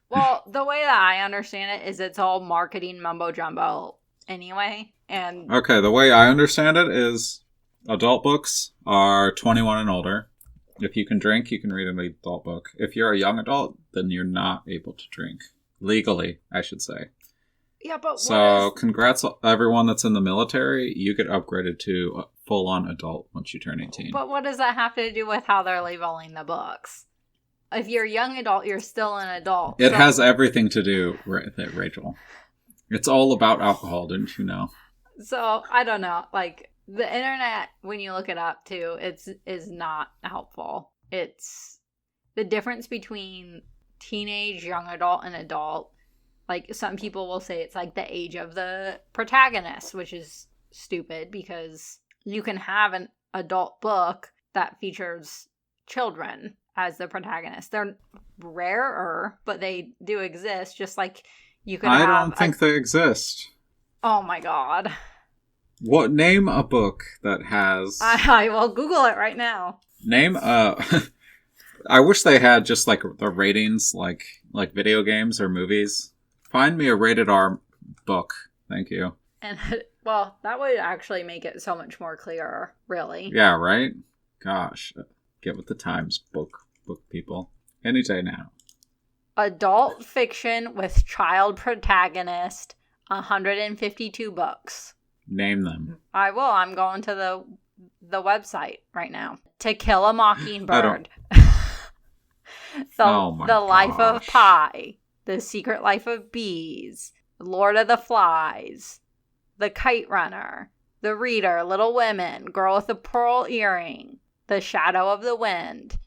Well, the way that I understand it is it's all marketing mumbo jumbo anyway. And
Okay, the way I understand it is adult books are 21 and older. If you can drink, you can read an adult book. If you're a young adult, then you're not able to drink. Legally, I should say.
yeah, but
So, congrats everyone that's in the military. You get upgraded to full-on adult once you turn 18.
But what does that have to do with how they're labeling the books? If you're a young adult, you're still an adult.
It has everything to do with it, Rachel. It's all about alcohol, didn't you know?
So, I don't know. Like, the internet, when you look it up, too, is not helpful. It's the difference between teenage, young adult, and adult. Like, some people will say it's like the age of the protagonist, which is stupid because you can have an adult book that features children as the protagonist. They're rarer, but they do exist, just like you could have...
I don't think they exist.
Oh my god.
What? Name a book that has...
I will Google it right now.
Name I wish they had just like the ratings like video games or movies. Find me a rated R book. Thank you.
And, well, that would actually make it so much more clearer, really.
Yeah, right? Gosh. Get with the times, book people. Any day now.
Adult fiction with child protagonist, 152 books.
Name them.
I will. I'm going to the website right now. To Kill a Mockingbird. The Life of Pi. The Secret Life of Bees. Lord of the Flies. The Kite Runner. The Reader. Little Women. Girl with a Pearl Earring. The Shadow of the Wind.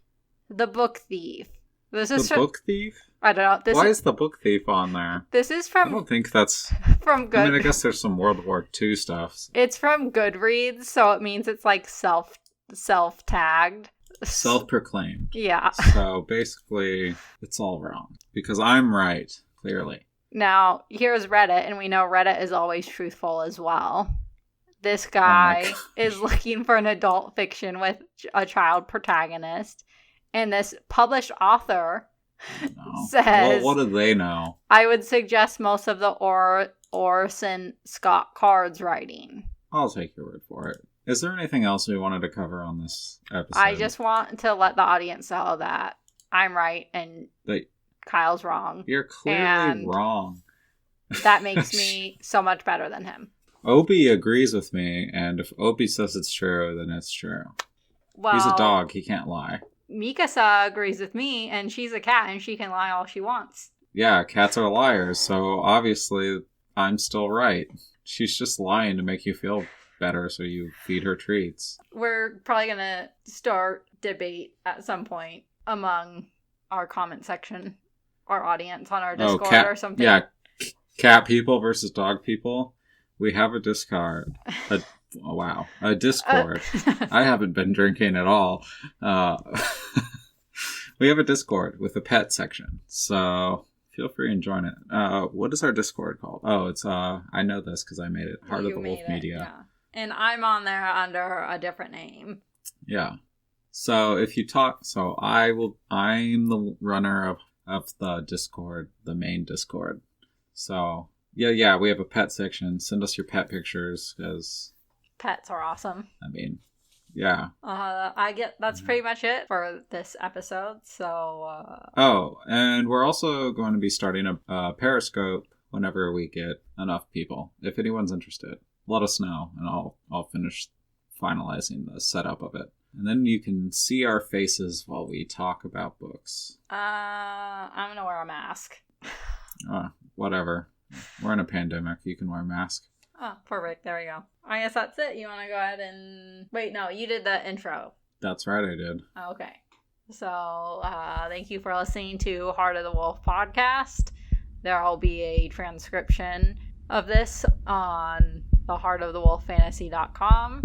The Book Thief.
Book Thief?
I don't know.
Why is the Book Thief on there?
This is
I don't think that's...
from Good.
I mean, I guess there's some World War II stuff.
It's from Goodreads, so it means it's like self-tagged.
Self-proclaimed.
Yeah.
So basically, it's all wrong. Because I'm right, clearly.
Now, here's Reddit, and we know Reddit is always truthful as well. This guy is looking for an adult fiction with a child protagonist, and this published author says...
Well, what do they know?
I would suggest most of the Orson Scott Card's writing.
I'll take your word for it. Is there anything else we wanted to cover on this episode?
I just want to let the audience know that I'm right and Kyle's wrong.
You're clearly wrong.
That makes me so much better than him.
Obi agrees with me, and if Obi says it's true, then it's true.
Well,
he's a dog. He can't lie.
Mikasa agrees with me, and she's a cat, and she can lie all she wants.
Yeah, cats are liars, so obviously I'm still right. She's just lying to make you feel better, so you feed her treats.
We're probably going to start debate at some point among our comment section, our audience on our Discord or something.
Yeah, cat people versus dog people. We have a Discord. A Discord. I haven't been drinking at all. We have a Discord with a pet section. So feel free and join it. What is our Discord called? Oh, it's I know this because I made it. Heart of the Wolf Media.
Yeah. And I'm on there under a different name.
Yeah. So if you talk, I'm the runner of the Discord, the main Discord. So yeah, we have a pet section. Send us your pet pictures because
pets are awesome.
I mean, yeah.
That's pretty much it for this episode. So.
And we're also going to be starting a Periscope whenever we get enough people. If anyone's interested, let us know, and I'll finish finalizing the setup of it. And then you can see our faces while we talk about books.
I'm gonna wear a mask.
Whatever. We're in a pandemic. You can wear a mask.
Oh, perfect. There we go. I guess that's it. You want to go ahead and... Wait, no, you did the intro.
That's right, I did.
Okay. So, thank you for listening to Heart of the Wolf podcast. There will be a transcription of this on theheartofthewolffantasy.com.